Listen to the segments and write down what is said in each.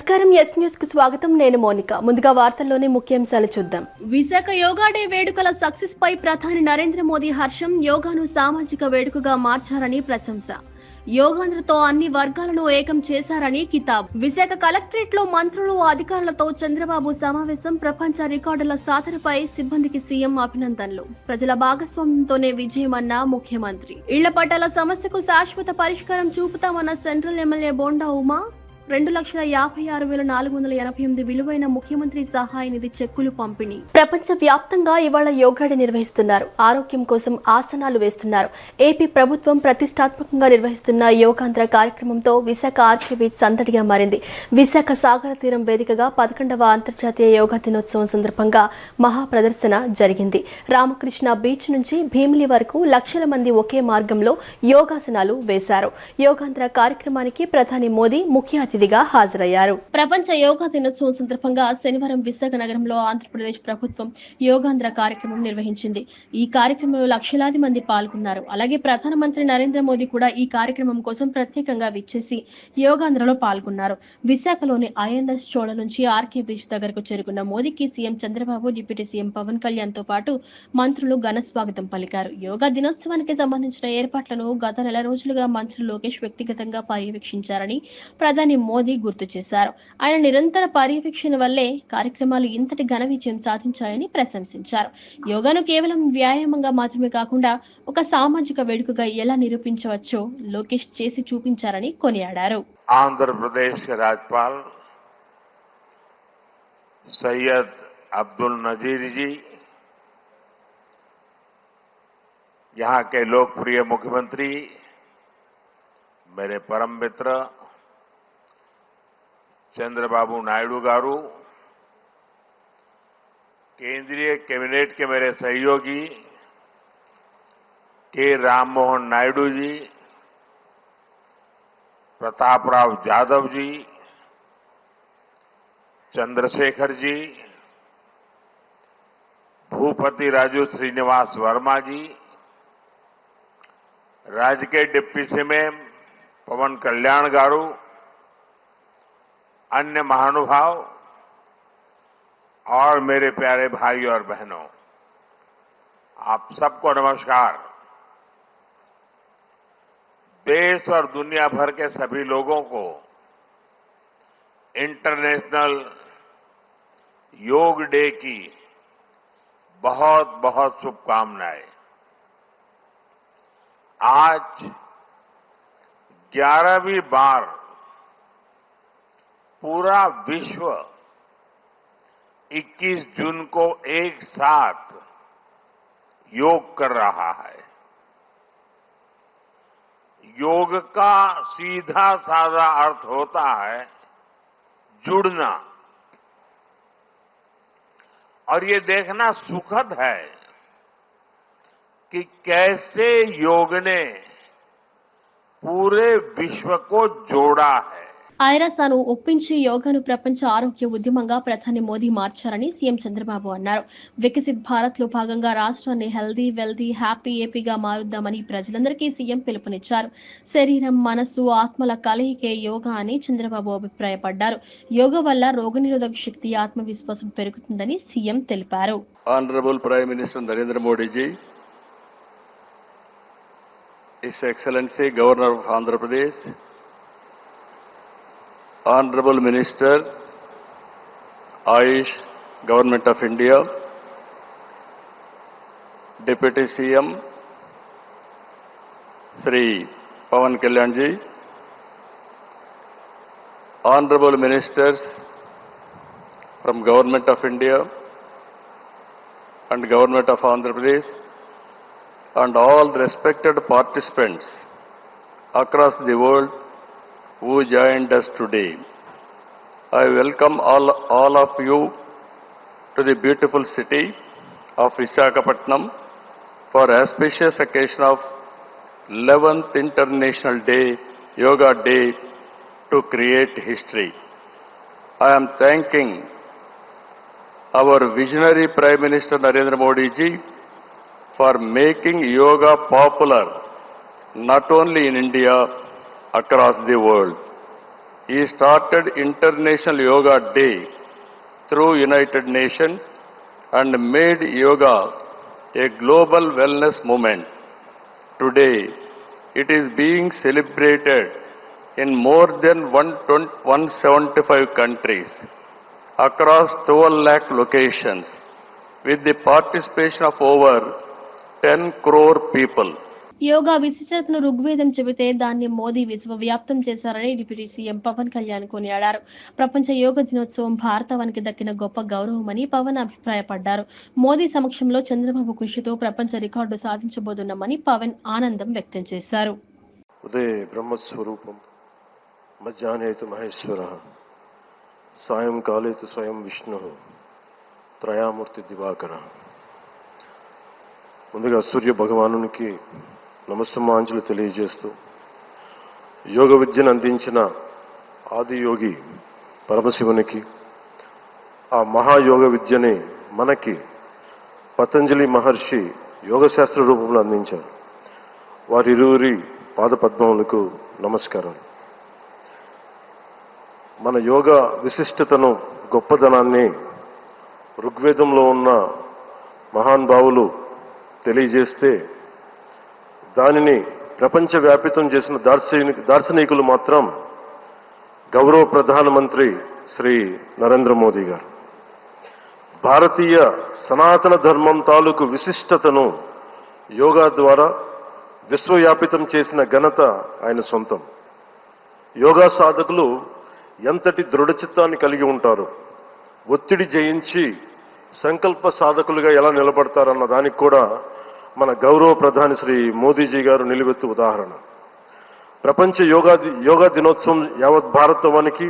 నమస్కారం yes news కు స్వాగతం. నేను మోనిక. ముందుగా వార్తల్లోని ముఖ్యాంశాలు చూద్దాం. విశాఖ యోగా డే వేడుకల సక్సెస్ పై ప్రధాని నరేంద్ర మోదీ హర్షం. యోగాను సామాజిక వేడుకగా మార్చారని ప్రశంస. యోగాంధ్రతో అన్ని వర్గాలను ఏకం చేశారని కితాబ్. విశాఖ కలెక్టరేట్ లో మంత్రులు అధికారులతో చంద్రబాబు సమావేశం. ప్రపంచ రికార్డుల సాధనపై సిబ్బందికి సీఎం అభినందనలు. ప్రజల భాగస్వామ్యంతోనే విజయమన్న ముఖ్యమంత్రి. ఇళ్ల పట్టాల సమస్యకు శాశ్వత పరిష్కారం చూపుతామన్న సెంట్రల్ ఎమ్మెల్యే బోండా ఉమా. 2,56,488 విలువైన ముఖ్యమంత్రి సహాయ నిధి చెక్కులు పంపిణీ. ప్రపంచ వ్యాప్తంగా ఇవాళ యోగా డే నిర్వహిస్తున్నారు. ఆరోగ్యం కోసం ఆసనాలు వేస్తున్నారు. ఏపీ ప్రభుత్వం ప్రతిష్టాత్మకంగా నిర్వహిస్తున్న యోగాంధ్ర కార్యక్రమంతో విశాఖ ఆర్కే బీచ్ సందడిగా మారింది. విశాఖ సాగర తీరం వేదికగా 11వ అంతర్జాతీయ యోగా దినోత్సవం సందర్భంగా మహా ప్రదర్శన జరిగింది. రామకృష్ణ బీచ్ నుంచి భీమిలి వరకు లక్షల మంది ఒకే మార్గంలో యోగాసనాలు వేశారు. యోగాంధ్ర కార్యక్రమానికి ప్రధాని మోదీ ముఖ్య అతిథిగా హాజరయ్యారు. ప్రపంచ యోగా దినోత్సవం సందర్భంగా శనివారం విశాఖ నగరంలో ఆంధ్రప్రదేశ్ ప్రభుత్వం యోగాంధ్ర కార్యక్రమం నిర్వహించింది. ఈ కార్యక్రమంలో లక్షలాది మంది పాల్గొన్నారు. అలాగే ప్రధానమంత్రి నరేంద్ర మోదీ కూడా ఈ కార్యక్రమం కోసం ప్రత్యేకంగా విచ్చేసి యోగాంధ్రలో పాల్గొన్నారు. విశాఖలోని ఐఎన్ఎస్ చోళ నుంచి ఆర్కే బీచ్ దగ్గరకు చేరుకున్న మోదీకి CM Chandrababu, deputy CM Pawan Kalyan తో పాటు మంత్రులు ఘన స్వాగతం పలికారు. యోగా దినోత్సవానికి సంబంధించిన ఏర్పాట్లను గత నెల రోజులుగా మంత్రి లోకేష్ వ్యక్తిగతంగా పర్యవేక్షించారని ప్రధాని మోదీ గుర్తు చేశారు. ఆయన నిరంతర పర్యవేక్షణ వల్లే కార్యక్రమాలు ఇంతటి ఘన విజయం సాధించాయని ప్రశంసించారు. యోగాను కేవలం వ్యాయామంగా మాత్రమే కాకుండా ఒక సామాజిక వేడుకగా ఎలా నిరూపించవచ్చో లోకేష్ చేసి చూపించారని కొనియాడారు. ఆంధ్రప్రదేశ్ के राज्यपाल सैयद अब्दुल नजीर जी, यहाँ के लोकप्रिय मुख्यमंत्री मेरे परम मित्र चंद्रबाबू नायडू गारू, केंद्रीय कैबिनेट के मेरे सहयोगी के राममोहन नायडू जी, प्रतापराव जाधव जी, चंद्रशेखर जी, भूपति राजू श्रीनिवास वर्मा जी, राज्य के डिप्टी सीएम पवन कल्याण गारू, अन्य महानुभाव और मेरे प्यारे भाई और बहनों, आप सबको नमस्कार। देश और दुनिया भर के सभी लोगों को इंटरनेशनल योग डे की बहुत बहुत शुभकामनाएं। आज 11वीं बार पूरा विश्व 21 जून को एक साथ योग कर रहा है। योग का सीधा साधा अर्थ होता है जुड़ना, और ये देखना सुखद है कि कैसे योग ने पूरे विश्व को जोड़ा है। ఐరాసాను ఒప్పించి యోగాను ప్రపంచ ఆరోగ్య ఉద్యమంగా ప్రధాని మోదీ మార్చారని సీఎం చంద్రబాబు అన్నారు. వికసిత్ భారత్ లో భాగంగా రాష్ట్రాన్ని హెల్దీ, వెల్దీ, హ్యాపీ ఏపీగా మారుద్దామని ప్రజలందరికీ సీఎం పిలుపునిచ్చారు. శరీరం, మనస్సు, ఆత్మల కలయికే యోగా అని చంద్రబాబు అభిప్రాయపడ్డారు. యోగా వల్ల రోగనిరోధక శక్తి, ఆత్మవిశ్వాసం పెరుగుతుందని సీఎం తెలిపారు. Honourable prime minister Narendra Modi ji, his excellency governor of Andhra Pradesh, Honorable Minister, Ayush, Government of India, Deputy CM, Sri Pawan Kalyan ji, Honorable Ministers from Government of India and Government of Andhra Pradesh, and all respected participants across the world who joined us today. I welcome all of you to the beautiful city of Visakhapatnam for auspicious occasion of 11th International Day, Yoga Day, to create history. I am thanking our visionary Prime Minister Narendra Modi ji for making yoga popular not only in India, across the world. he started International Yoga Day through United Nations and made yoga a global wellness movement. Today, it is being celebrated in more than 175 countries across 12 lakh locations with the participation of over 10 crore people. Yoga విశిష్టతను ఋగ్వేదం చెబితే దాన్ని మోదీ విశ్వవ్యాప్తం చేశారని deputy CM Pawan Kalyan కొనియాడారు. ప్రపంచ యోగ దినోత్సవం భారతానికి దక్కిన గొప్ప గౌరవమని పవన్ అభిప్రాయపడ్డారు. మోదీ సమక్షంలో చంద్రబాబు కృషితో ప్రపంచ రికార్డు సాధించబోతున్నామని పవన్ ఆనందం వ్యక్తం చేశారు. ఉదయ బ్రహ్మస్వరూపం మధ్యాహ్నేతు మహేశ్వర సాయంకాలేతు స్వయం విష్ణు త్రయామూర్తి దివాకర. ముందుగా సూర్య భగవానునికి నమస్సుమాంజలు తెలియజేస్తూ యోగ విద్యను అందించిన ఆదియోగి పరమశివునికి, ఆ మహాయోగ విద్యని మనకి పతంజలి మహర్షి యోగశాస్త్ర రూపంలో అందించారు. వారిరువురి పాదపద్మములకు నమస్కారాలు. మన యోగ విశిష్టతను, గొప్పదనాన్ని ఋగ్వేదంలో ఉన్న మహానుభావులు తెలియజేస్తే దానిని ప్రపంచవ్యాపితం చేసిన దార్శనికులు మాత్రం గౌరవ ప్రధానమంత్రి శ్రీ నరేంద్ర మోదీ గారు. భారతీయ సనాతన ధర్మం తాలూకు విశిష్టతను యోగా ద్వారా విశ్వవ్యాపితం చేసిన ఘనత ఆయన సొంతం. యోగా సాధకులు ఎంతటి దృఢచిత్తాన్ని కలిగి ఉంటారు, ఒత్తిడి జయించి సంకల్ప సాధకులుగా ఎలా నిలబడతారన్న దానికి కూడా మన గౌరవ ప్రధాని శ్రీ మోదీజీ గారు నిలువెత్తు ఉదాహరణ. ప్రపంచ యోగా దినోత్సవం యావత్ భారతవానికి,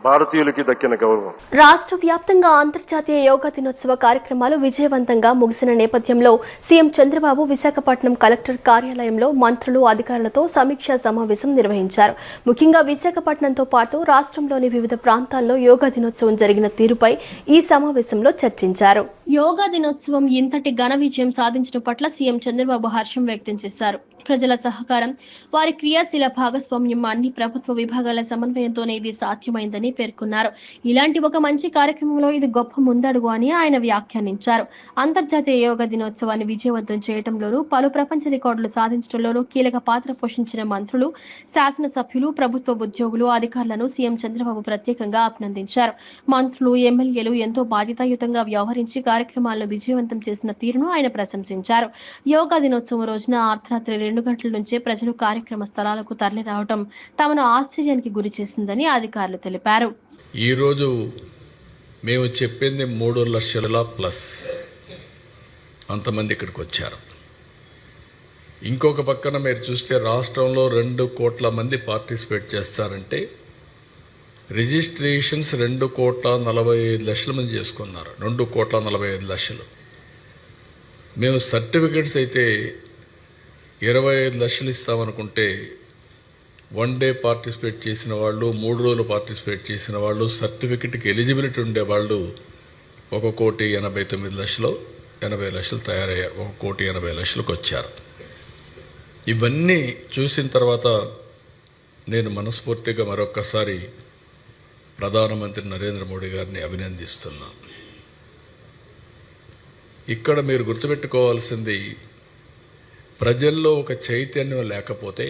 భారతీయులకి దక్కిన గౌరవం. రాష్ట్ర వ్యాప్తంగా అంతర్జాతీయ యోగా దినోత్సవ కార్యక్రమాలు విజయవంతంగా ముగిసిన నేపథ్యంలో సీఎం చంద్రబాబు విశాఖపట్నం కలెక్టర్ కార్యాలయంలో మంత్రులు, అధికారులతో సమీక్షా సమావేశం నిర్వహించారు. ముఖ్యంగా విశాఖపట్నంతో పాటు రాష్ట్రంలోని వివిధ ప్రాంతాల్లో యోగా దినోత్సవం జరిగిన తీరుపై ఈ సమావేశంలో చర్చించారు. యోగా దినోత్సవం ఇంతటి ఘన విజయం సాధించడం పట్ల సీఎం చంద్రబాబు హర్షం వ్యక్తం చేశారు. ప్రజల సహకారం, వారి క్రియాశీల భాగస్వామ్యం, అన్ని ప్రభుత్వ విభాగాల సమన్వయంతోనే ఇది సాధ్యమైందని పేర్కొన్నారు. ఇలాంటి ఒక మంచి కార్యక్రమంలో ఇది గొప్ప ముందడుగు అని ఆయన వ్యాఖ్యానించారు. అంతర్జాతీయ యోగా దినోత్సవాన్ని విజయవంతం చేయడంలోనూ, పలు ప్రపంచ రికార్డులు సాధించడంలోనూ కీలక పాత్ర పోషించిన మంత్రులు, శాసనసభ్యులు, ప్రభుత్వ ఉద్యోగులు, అధికారులను సీఎం చంద్రబాబు ప్రత్యేకంగా అభినందించారు. మంత్రులు, ఎమ్మెల్యేలు ఎంతో బాధ్యతాయుతంగా వ్యవహరించి కార్యక్రమాలను విజయవంతం చేసిన తీరును ఆయన ప్రశంసించారు. యోగా దినోత్సవం రోజున అర్ధరాత్రి 2 గంటల నుంచే ప్రజలు కార్యక్రమ స్థలాలకు తరలి రావడం తమను ఆశ్చర్యానికి గురి చేసిందని అధికారులు తెలిపారు. ఈ రోజు మేము చెప్పింది 3 లక్షల ప్లస్ అంతమంది ఇక్కడికి వచ్చారు. ఇంకొక పక్కన మీరు చూస్తే రాష్ట్రంలో 2 కోట్ల మంది పార్టిసిపేట్ చేస్తారంటే రిజిస్ట్రేషన్స్ 2,45,00,000 మంది చేసుకున్నారు. 2,45,00,000. మేము సర్టిఫికెట్స్ అయితే 25 లక్షలు ఇస్తామనుకుంటే 1 డే పార్టిసిపేట్ చేసిన వాళ్ళు, 3 రోజులు పార్టిసిపేట్ చేసిన వాళ్ళు, సర్టిఫికెట్కి ఎలిజిబిలిటీ ఉండేవాళ్ళు 1,89,00,000, 80 లక్షలు తయారయ్యారు. 1,80,00,000కు వచ్చారు. ఇవన్నీ చూసిన తర్వాత నేను మనస్ఫూర్తిగా మరొక్కసారి ప్రధానమంత్రి నరేంద్ర మోడీ గారిని అభినందిస్తున్నా. ఇక్కడ మీరు గుర్తుపెట్టుకోవాల్సింది, ప్రజల్లో ఒక చైతన్యం లేకపోతే,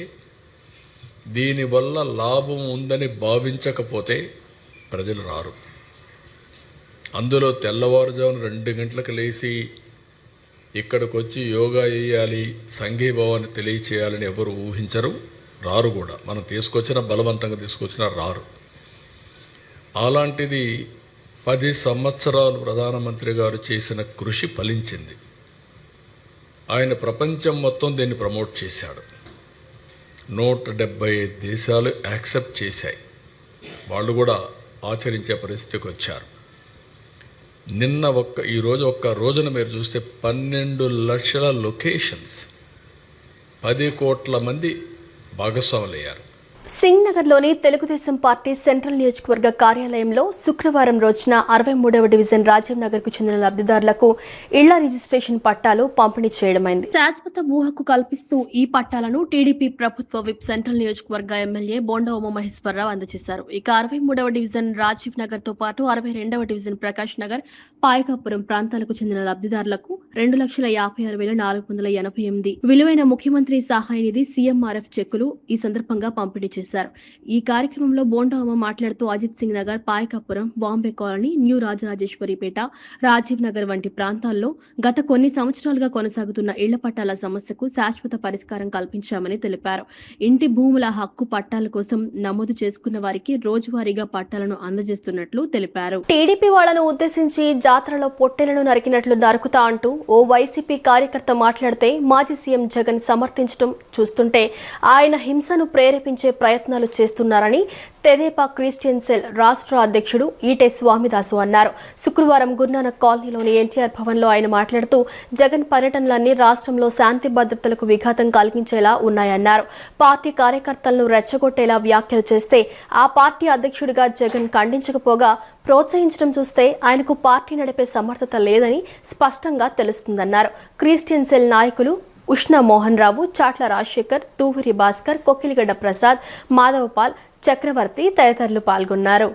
దీనివల్ల లాభం ఉందని భావించకపోతే ప్రజలు రారు. అందులో తెల్లవారుజామున 2 గంటలకు లేచి ఇక్కడికి వచ్చి యోగా చేయాలి, సంఘీభావాన్ని తెలియచేయాలని ఎవరు ఊహించరు, రారు కూడా. మనం బలవంతంగా తీసుకొచ్చినా రారు. అలాంటిది 10 సంవత్సరాలు ప్రధానమంత్రి గారు చేసిన కృషి ఫలించింది. ఆయన ప్రపంచం మొత్తం దీన్ని ప్రమోట్ చేశాడు. 175 దేశాలు యాక్సెప్ట్ చేశాయి. వాళ్ళు కూడా ఆచరించే పరిస్థితికి వచ్చారు. ఈరోజు ఒక్క రోజున మీరు చూస్తే 12 లక్షల లొకేషన్స్, 10 కోట్ల మంది భాగస్వాములయ్యారు. సింగ్ నగర్లోని తెలుగుదేశం పార్టీ సెంట్రల్ నియోజకవర్గ కార్యాలయంలో శుక్రవారం రోజున 63వ డివిజన్ రాజీవ్ నగర్ కు చెందిన లబ్ధిదారులకు ఇళ్ల రిజిస్ట్రేషన్ పట్టాలు పంపిణీ చేయడమైంది. శాశ్వత ఊహకు కల్పిస్తూ ఈ పట్టాలను టీడీపీ ప్రభుత్వ విప్ సెంట్రల్ నియోజకవర్గ ఎమ్మెల్యే బోండా ఉమామహేశ్వరరావు అందజేశారు. ఇక 63వ డివిజన్ రాజీవ్ నగర్ తో పాటు 62వ డివిజన్ ప్రకాష్ నగర్, పాయకాపురం ప్రాంతాలకు చెందిన లబ్ధిదారులకు 2,56,488 విలువైన ముఖ్యమంత్రి సహాయ నిధి సీఎంఆర్ఎఫ్ చెక్కులు ఈ సందర్భంగా పంపిణీ చేశారు. ఈ కార్యక్రమంలో బోండా ఉమ మాట్లాడుతూ అజిత్ సింగ్ నగర్, పాయకాపురం, బాంబే కాలనీ, న్యూ రాజరాజేశ్వరిపేట, రాజీవ్ నగర్ వంటి ప్రాంతాల్లో గత కొన్ని సంవత్సరాలుగా కొనసాగుతున్న ఇళ్ల పట్టాల సమస్యకు శాశ్వత పరిష్కారం కల్పించామని తెలిపారు. ఇంటి భూముల హక్కు పట్టాల కోసం నమోదు చేసుకున్న వారికి రోజువారీగా పట్టాలను అందజేస్తున్నట్లు తెలిపారు. టీడీపీ వాళ్లను ఉద్దేశించి జాతరలో పొట్టెలను నరికినట్లు నరుకుతా అంటూ ఓ వైసీపీ కార్యకర్త మాట్లాడితే మాజీ సీఎం జగన్ సమర్థించడం చూస్తుంటే ఆయన హింసను ప్రేరేపించే ప్రయత్నాలు చేస్తున్నారని తెదేపా క్రిస్టియన్ సెల్ రాష్ట్ర అధ్యక్షుడు ఈటె స్వామిదాసు అన్నారు. శుక్రవారం గురునానక్ కాలనీలోని ఎన్టీఆర్ భవన్లో ఆయన మాట్లాడుతూ జగన్ పర్యటనలన్నీ రాష్ట్రంలో శాంతి భద్రతలకు విఘాతం కలిగించేలా ఉన్నాయన్నారు. పార్టీ కార్యకర్తలను రెచ్చగొట్టేలా వ్యాఖ్యలు చేస్తే ఆ పార్టీ అధ్యక్షుడిగా జగన్ ఖండించకపోగా ప్రోత్సహించడం చూస్తే ఆయనకు పార్టీ నడిపే సమర్థత లేదని స్పష్టంగా తెలుస్తుందన్నారు. క్రిస్టియన్ సెల్ నాయకులు ఉష్ణ మోహన్ రావు, చాట్ల రాజశేఖర్, తూవరి భాస్కర్, కొక్కిలిగడ్డ ప్రసాద్, మాధవపాల్, చక్రవర్తి తదితరులు పాల్గొన్నారు.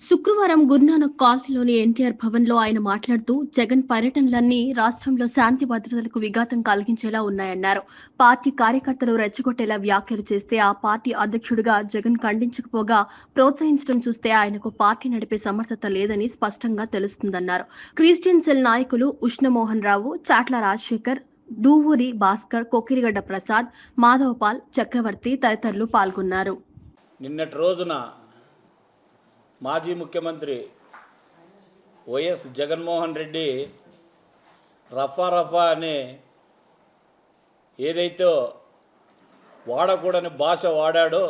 శుక్రవారం గురునానక్ కాలనీలోని ఎన్టీఆర్ భవన్లో ఆయన మాట్లాడుతూ జగన్ పర్యటనలన్నీ రాష్ట్రంలో శాంతి భద్రతలకు విఘాతం కలిగించేలా ఉన్నాయన్నారు. పార్టీ కార్యకర్తలు రెచ్చగొట్టేలా వ్యాఖ్యలు చేస్తే ఆ పార్టీ అధ్యక్షుడిగా జగన్ ఖండించకపోగా ప్రోత్సహించడం చూస్తే ఆయనకు పార్టీ నడిపే సమర్థత లేదని స్పష్టంగా తెలుస్తుందన్నారు. క్రిస్టియన్ సెల్ నాయకులు ఉష్ణమోహన్ రావు, చాట్ల రాజశేఖర్, దూవూరి భాస్కర్, కొక్కిలిగడ్డ ప్రసాద్, మాధవపాల్, చక్రవర్తి తదితరులు పాల్గొన్నారు. నిన్నటి రోజున మాజీ ముఖ్యమంత్రి వైఎస్ జగన్మోహన్ రెడ్డి రఫా అనే ఏదైతే వాడకూడని భాష వాడాడో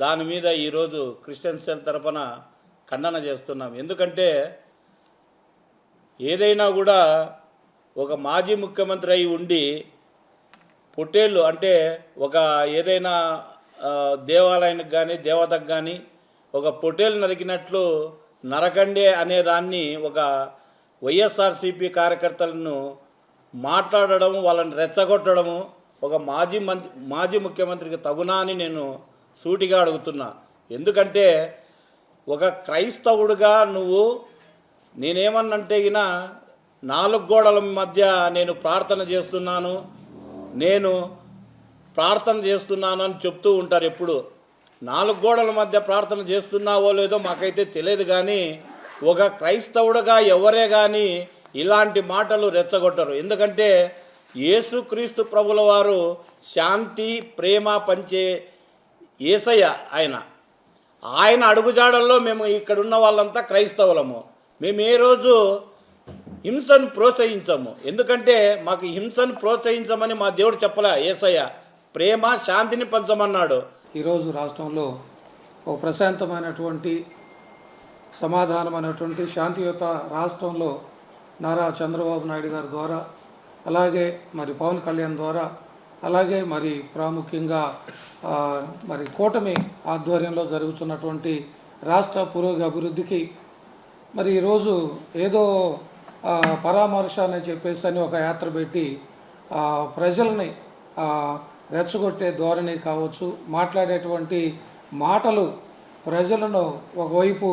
దాని మీద ఈరోజు క్రిస్టియన్ సెల్ తరపున ఖండన చేస్తున్నాం. ఎందుకంటే ఏదైనా కూడా ఒక మాజీ ముఖ్యమంత్రి అయి ఉండి పొట్టేళ్ళు అంటే ఒక ఏదైనా దేవాలయానికి కానీ దేవతకు కానీ ఒక పొట్టేలు నరికినట్లు నరకండే అనేదాన్ని ఒక వైఎస్ఆర్సీపీ కార్యకర్తలను మాట్లాడడం, వాళ్ళని రెచ్చగొట్టడము ఒక మాజీ ముఖ్యమంత్రికి తగునా అని నేను సూటిగా అడుగుతున్నా. ఎందుకంటే ఒక క్రైస్తవుడిగా నువ్వు నేనేమన్నంటే గిన 4 గోడల మధ్య నేను ప్రార్థన చేస్తున్నాను అని చెప్తూ ఉంటారు. ఎప్పుడు 4 గోడల మధ్య ప్రార్థన చేస్తున్నావో లేదో మాకైతే తెలియదు, కానీ ఒక క్రైస్తవుడుగా ఎవరే కానీ ఇలాంటి మాటలు రెచ్చగొట్టరు. ఎందుకంటే యేసుక్రీస్తు ప్రభుల వారు శాంతి ప్రేమ పంచే యేసయ్య ఆయన అడుగుజాడల్లో మేము ఇక్కడున్న వాళ్ళంతా క్రైస్తవులము. మేము ఏ రోజు హింసను ప్రోత్సహించము. ఎందుకంటే మాకు హింసను ప్రోత్సహించమని మా దేవుడు చెప్పలే. యేసయ్య ప్రేమ శాంతిని పంచమన్నాడు. ఈరోజు రాష్ట్రంలో ఒక ప్రశాంతమైనటువంటి సమాధానమైనటువంటి శాంతియుత రాష్ట్రంలో నారా చంద్రబాబు నాయుడు గారి ద్వారా, అలాగే మరి పవన్ కళ్యాణ్ ద్వారా, అలాగే మరి ప్రాముఖ్యంగా మరి కూటమి ఆధ్వర్యంలో జరుగుతున్నటువంటి రాష్ట్ర అభివృద్ధికి మరి ఈరోజు ఏదో పరామర్శ అని చెప్పేసి అని ఒక యాత్ర పెట్టి ప్రజల్ని రెచ్చగొట్టే ధోరణి కావచ్చు, మాట్లాడేటువంటి మాటలు ప్రజలను ఒకవైపు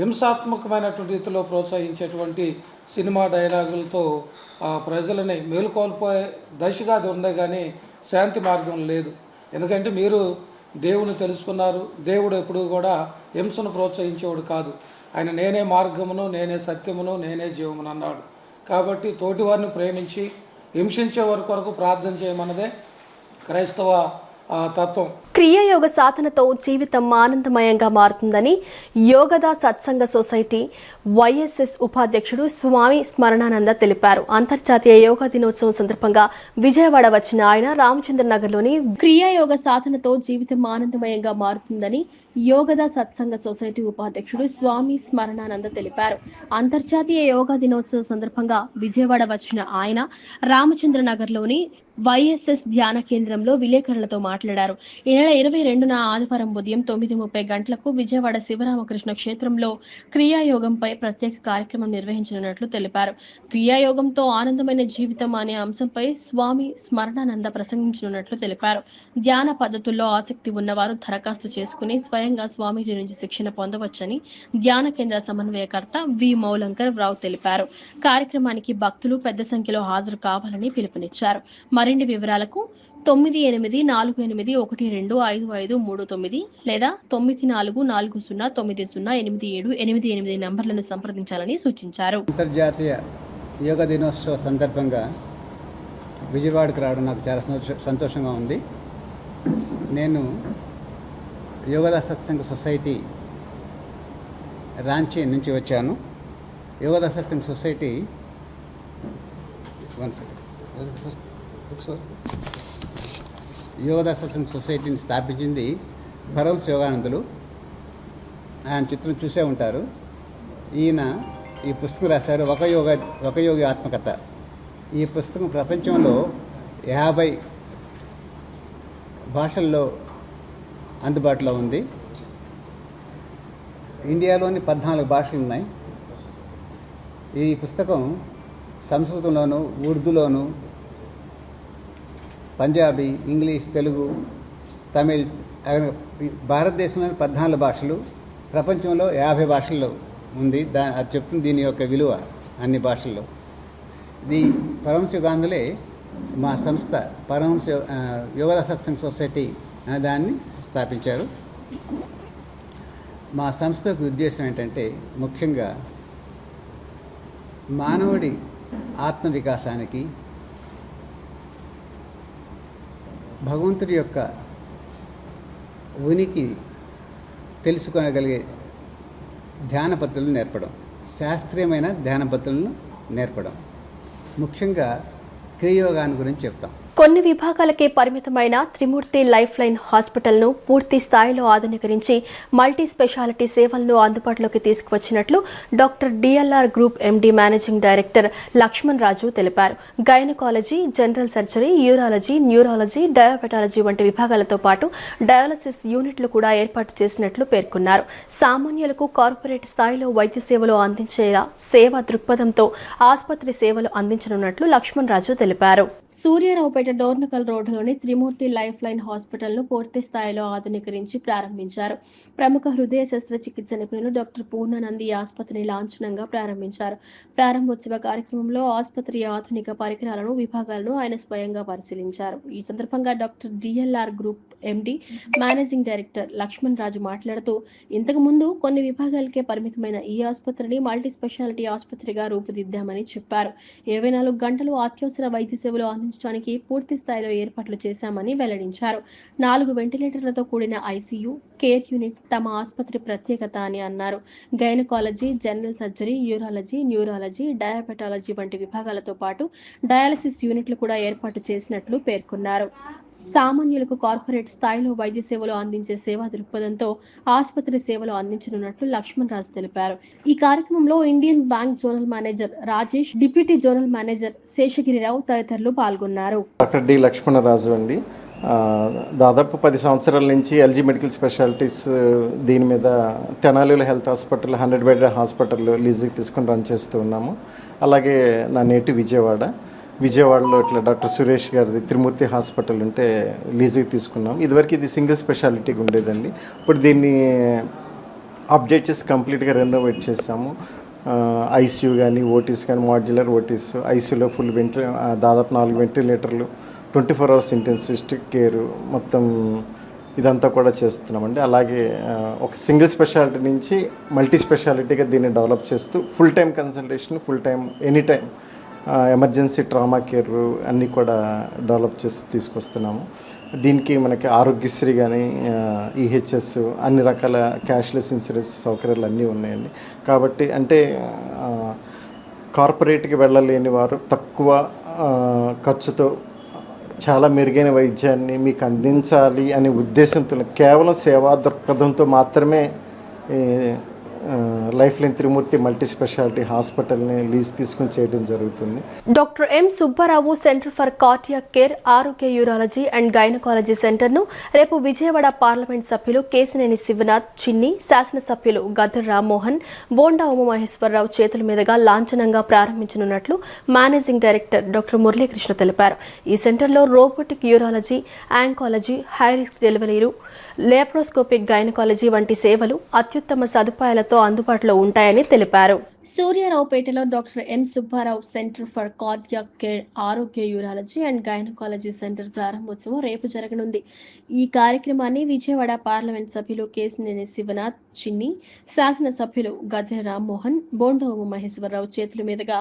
హింసాత్మకమైనటువంటి రీతిలో ప్రోత్సహించేటువంటి సినిమా డైలాగులతో ప్రజలని మేలుకొల్పోయే దశగా అది ఉంది, కానీ శాంతి మార్గం లేదు. ఎందుకంటే మీరు దేవుని తెలుసుకున్నారు. దేవుడు ఎప్పుడు కూడా హింసను ప్రోత్సహించేవాడు కాదు. ఆయన నేనే మార్గమును, నేనే సత్యమును, నేనే జీవమును అన్నాడు. కాబట్టి తోటివారిని ప్రేమించి హింసించే వరకు ప్రార్థన చేయమన్నదే క్రైస్తవ తత్వం. క్రియాయోగ సాధనతో జీవితం ఆనందమయంగా మారుతుందని యోగదా సత్సంగ సొసైటీ వైఎస్ఎస్ ఉపాధ్యక్షుడు స్వామి స్మరణానంద తెలిపారు. అంతర్జాతీయ యోగా దినోత్సవం సందర్భంగా విజయవాడ వచ్చిన ఆయన రామచంద్ర నగర్లోని క్రియాయోగ సాధనతో జీవితం ఆనందమయంగా మారుతుందని యోగదా సత్సంగ సొసైటీ ఉపాధ్యక్షుడు స్వామి స్మరణానంద తెలిపారు. అంతర్జాతీయ యోగా దినోత్సవం సందర్భంగా విజయవాడ వచ్చిన ఆయన రామచంద్ర నగర్లోని వైఎస్ఎస్ ధ్యాన కేంద్రంలో విలేకరులతో మాట్లాడారు. ఈ నెల నెల 22న ఆదివారం ఉదయం 9:30 గంటలకు విజయవాడ శివరామకృష్ణ క్షేత్రంలో క్రియాయోగంపై ప్రత్యేక కార్యక్రమం నిర్వహించనున్నట్లు తెలిపారు. క్రియాయోగంతో ఆనందమైన జీవితం అనే అంశంపై స్వామి స్మరణానంద ప్రసంగించనున్నట్లు తెలిపారు. ధ్యాన పద్ధతుల్లో ఆసక్తి ఉన్నవారు దరఖాస్తు చేసుకుని స్వయంగా స్వామీజీ నుంచి శిక్షణ పొందవచ్చని ధ్యాన కేంద్ర సమన్వయకర్త వి మౌలంకర్ రావు తెలిపారు. కార్యక్రమానికి భక్తులు పెద్ద సంఖ్యలో హాజరు కావాలని పిలుపునిచ్చారు. మరిన్ని వివరాలకు 9848125539 లేదా 9440908788 నంబర్లను సంప్రదించాలని సూచించారు. అంతర్జాతీయ యోగా దినోత్సవ సందర్భంగా విజయవాడకు రావడం నాకు చాలా సంతోషంగా ఉంది. నేను యోగదా సత్సంగ సొసైటీ రాంచీ నుంచి వచ్చాను. యోగదా సత్సంగ సొసైటీ యోగదా సత్సంగ సొసైటీని స్థాపించింది పరమహంస యోగానందులు. ఆయన చిత్రం చూసే ఉంటారు. ఈయన ఈ పుస్తకం రాశారు, ఒక యోగి ఆత్మకథ. ఈ పుస్తకం ప్రపంచంలో 50 భాషల్లో అందుబాటులో ఉంది. ఇండియాలోని 14 భాషలు ఉన్నాయి. ఈ పుస్తకం సంస్కృతంలోను, ఉర్దూలోను, పంజాబీ, ఇంగ్లీష్, తెలుగు, తమిళ్, భారతదేశంలోని 14 భాషలు, ప్రపంచంలో 50 భాషల్లో ఉంది. అది చెప్తుంది దీని యొక్క విలువ అన్ని భాషల్లో. ఇది పరమహంస యోగానందులే మా సంస్థ పరమహంస యోగదా సత్సంగ సొసైటీ అనే దాన్ని స్థాపించారు. మా సంస్థ యొక్క ఉద్దేశం ఏంటంటే ముఖ్యంగా మానవుడి ఆత్మ వికాసానికి భగవంతుడి యొక్క ఉనికి తెలుసుకొనగలిగే ధ్యాన పద్ధతులను నేర్పడం, శాస్త్రీయమైన ధ్యాన పద్ధతులను నేర్పడం, ముఖ్యంగా క్రియాయోగాన్ని గురించి చెప్తాం. కొన్ని విభాగాలకే పరిమితమైన త్రిమూర్తి లైఫ్ లైన్ హాస్పిటల్ను పూర్తి స్థాయిలో ఆధునీకరించి మల్టీ స్పెషాలిటీ సేవలను అందుబాటులోకి తీసుకువచ్చినట్లు doctor DLR group MD managing director Lakshman Raju తెలిపారు. Gynaecology, general surgery, urology, neurology, diabetology వంటి విభాగాలతో పాటు డయాలసిస్ యూనిట్లు కూడా ఏర్పాటు చేసినట్లు పేర్కొన్నారు. సామాన్యులకు కార్పొరేట్ స్థాయిలో వైద్య సేవలు అందించేలా సేవా దృక్పథంతో ఆసుపత్రి సేవలు అందించనున్నట్లు లక్ష్మణ్ రాజు తెలిపారు. సూర్యారావుపేట డోర్నకల్ రోడ్డులోని త్రిమూర్తి లైఫ్ లైన్ హాస్పిటల్ను పూర్తి స్థాయిలో ఆధునీకరించి ప్రారంభించారు. ప్రముఖ హృదయ శస్త్రచికిత్స నిపుణులు డాక్టర్ పూర్ణానంది ఆసుపత్రిని లాంఛనంగా ప్రారంభించారు. ప్రారంభోత్సవ కార్యక్రమంలో ఆసుపత్రి ఆధునిక పరికరాలను, విభాగాలను ఆయన స్వయంగా పరిశీలించారు. ఈ సందర్భంగా doctor DLR group MD managing director Lakshman Raju మాట్లాడుతూ, ఇంతకు ముందు కొన్ని విభాగాలకే పరిమితమైన ఈ ఆసుపత్రిని మల్టీ స్పెషాలిటీ ఆసుపత్రిగా రూపుదిద్దామని చెప్పారు. 24 గంటలు అత్యవసర వైద్య సేవలు అందించడానికి పూర్తి స్థాయిలో ఏర్పాట్లు చేశామని వెల్లడించారు. 4 వెంటిలేటర్లతో కూడిన ఐసీయూ, కేర్ యూనిట్ తమ ఆసుపత్రి ప్రత్యేకత అని అన్నారు. Gynaecology, general surgery, urology, neurology, diabetology వంటి విభాగాలతో పాటు డయాలసిస్ యూనిట్లు కూడా ఏర్పాటు చేసినట్లు పేర్కొన్నారు. సామాన్యులకు కార్పొరేట్ స్థాయిలో వైద్య సేవలు అందించే సేవా దృక్పథంతో ఆసుపత్రి సేవలు అందించనున్నట్లు లక్ష్మణ్ రాజు తెలిపారు. ఈ కార్యక్రమంలో Indian bank zonal manager Rajesh, deputy zonal manager Seshagiri Rao తదితరులు పాల్గొన్నారు. డాక్టర్ డి లక్ష్మణరాజు అండి. దాదాపు 10 సంవత్సరాల నుంచి ఎల్జీ మెడికల్ స్పెషాలిటీస్ దీని మీద తెనాలిలో హెల్త్ హాస్పిటల్ 100 బెడ్ హాస్పిటల్ లీజుకి తీసుకుని రన్ చేస్తూ ఉన్నాము. అలాగే నా నేటివ్ విజయవాడలో ఇట్లా డాక్టర్ సురేష్ గారిది త్రిమూర్తి హాస్పిటల్ ఉంటే లీజుకి తీసుకున్నాం. ఇదివరకు ఇది సింగిల్ స్పెషాలిటీగా ఉండేదండి. ఇప్పుడు దీన్ని అప్డేట్ చేసి కంప్లీట్గా రెనోవేట్ చేసాము. ఐసీయూ కానీ, ఓటీస్ కానీ, మాడ్యులర్ ఓటీస్, ఐసీయూలో ఫుల్ దాదాపు 4 వెంటిలేటర్లు, 24 అవర్స్ ఇంటెన్సివిస్ట్ కేరు, మొత్తం ఇదంతా కూడా చేస్తున్నామండి. అలాగే ఒక సింగిల్ స్పెషాలిటీ నుంచి మల్టీ స్పెషాలిటీగా దీన్ని డెవలప్ చేస్తూ full time consultation, full time any time emergency trauma care అన్నీ కూడా డెవలప్ చేసి తీసుకొస్తున్నాము. దీనికి మనకి ఆరోగ్యశ్రీ కానీ, ఈహెచ్ఎస్, అన్ని రకాల క్యాష్లెస్ ఇన్సూరెన్స్ సౌకర్యాలు అన్నీ ఉన్నాయండి. కాబట్టి అంటే కార్పొరేట్కి వెళ్ళలేని వారు తక్కువ ఖర్చుతో చాలా మెరుగైన వైద్యాన్ని మీకు అందించాలి అనే ఉద్దేశంతో కేవలం సేవా దృక్పథంతో మాత్రమే లైఫ్ లైన్ త్రిమూర్తి మల్టీ స్పెషాలిటీ హాస్పిటల్ని లీజ్ తీసుకుని చేయడం జరుగుతుంది. Doctor M Subbarao centre for cardiac care Arogya urology and gynaecology సెంటర్ను రేపు విజయవాడ పార్లమెంట్ సభ్యులు కేశినేని శివనాథ్ చిన్ని, శాసనసభ్యులు గద్దర్ రామ్మోహన్, బోండా ఉమామహేశ్వరరావు చేతుల మీదుగా లాంఛనంగా ప్రారంభించనున్నట్లు మేనేజింగ్ డైరెక్టర్ డాక్టర్ మురళీకృష్ణ తెలిపారు. ఈ సెంటర్లో రోబోటిక్ యూరాలజీ, యాంకాలజీ, హై రిస్క్ డెలివరీలు, లేప్రోస్కోపిక్ గైనకాలజీ వంటి సేవలు అత్యుత్తమ సదుపాయాలతో అందుబాటులో ఉంటాయని తెలిపారు. సూర్యారావుపేటలో doctor M Subbarao centre for cardiac care Arogya urology and gynaecology centre ప్రారంభోత్సవం రేపు జరగనుంది. ఈ కార్యక్రమాన్ని విజయవాడ పార్లమెంట్ సభ్యులు కేశినేని శివనాథ్ చిన్ని, శాసనసభ్యులు గద్దె రామ్మోహన్, బోండా ఉమామహేశ్వరరావు చేతుల మీదుగా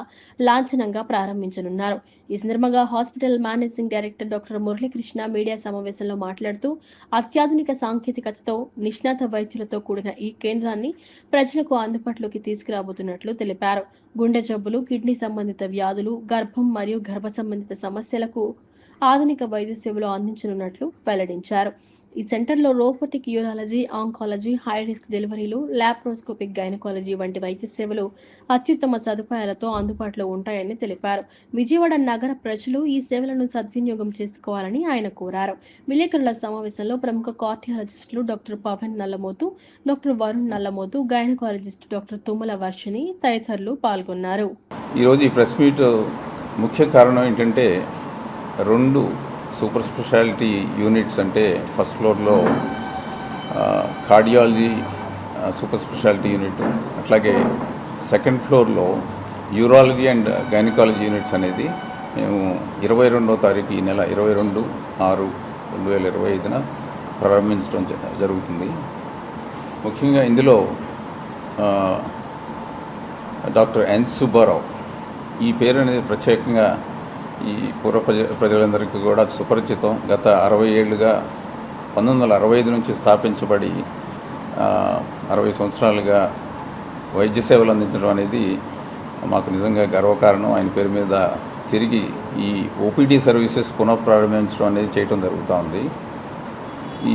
లాంఛనంగా ప్రారంభించనున్నారు. ఈ సందర్భంగా hospital managing director doctor Muralikrishna media సమావేశంలో మాట్లాడుతూ అత్యాధునిక సాంకేతికతతో నిష్ణాత వైద్యులతో కూడిన ఈ కేంద్రాన్ని ప్రజలకు అందుబాటులోకి తీసుకురాబోతున్నట్లు తెలిపారు. గుండె జబ్బులు, కిడ్నీ సంబంధిత వ్యాధులు, గర్భం మరియు గర్భ సంబంధిత సమస్యలకు ఆధునిక వైద్య సేవలు అందించనున్నట్లు వెల్లడించారు. ఈ సెంటర్లో robotic urology, oncology, high risk డెలివరీలు, లాప్రోస్కోపిక్ గైనకాలజీ వంటి వైద్య సేవలు అత్యుత్తమ సదుపాయాలతో అందుబాటులో ఉంటాయని తెలిపారు. విజయవాడ నగర ప్రజలు ఈ సేవలను సద్వినియోగం చేసుకోవాలని ఆయన కోరారు. విలేకరుల సమావేశంలో ప్రముఖ కార్డియాలజిస్టులు doctor Pavan Nallamothu, doctor Varun Nallamothu, gynaecologist doctor Tummala Varshini తదితరులు పాల్గొన్నారు. ఈరోజు ఈ ప్రెస్ మీట్ ముఖ్య కారణం ఏంటంటే 2 సూపర్ స్పెషాలిటీ యూనిట్స్, అంటే ఫస్ట్ ఫ్లోర్లో కార్డియాలజీ సూపర్ స్పెషాలిటీ యూనిట్, అట్లాగే సెకండ్ ఫ్లోర్లో యూరాలజీ అండ్ గైనకాలజీ యూనిట్స్ అనేది మేము 22వ తారీఖు ఈ నెల 22/6/2025న ప్రారంభించడం జరుగుతుంది. ముఖ్యంగా ఇందులో డాక్టర్ ఎన్ సుబ్బారావు ఈ పేరు అనేది ప్రత్యేకంగా ఈ పూర్వ ప్రజలందరికీ కూడా సుపరిచితం. గత 60 ఏళ్లుగా 1965 నుంచి స్థాపించబడి 60 సంవత్సరాలుగా వైద్య సేవలు అందించడం అనేది మాకు నిజంగా గర్వకారణం. ఆయన పేరు మీద తిరిగి ఈ ఓపీడీ సర్వీసెస్ పునఃప్రారంభించడం అనేది చేయడం జరుగుతూ ఉంది.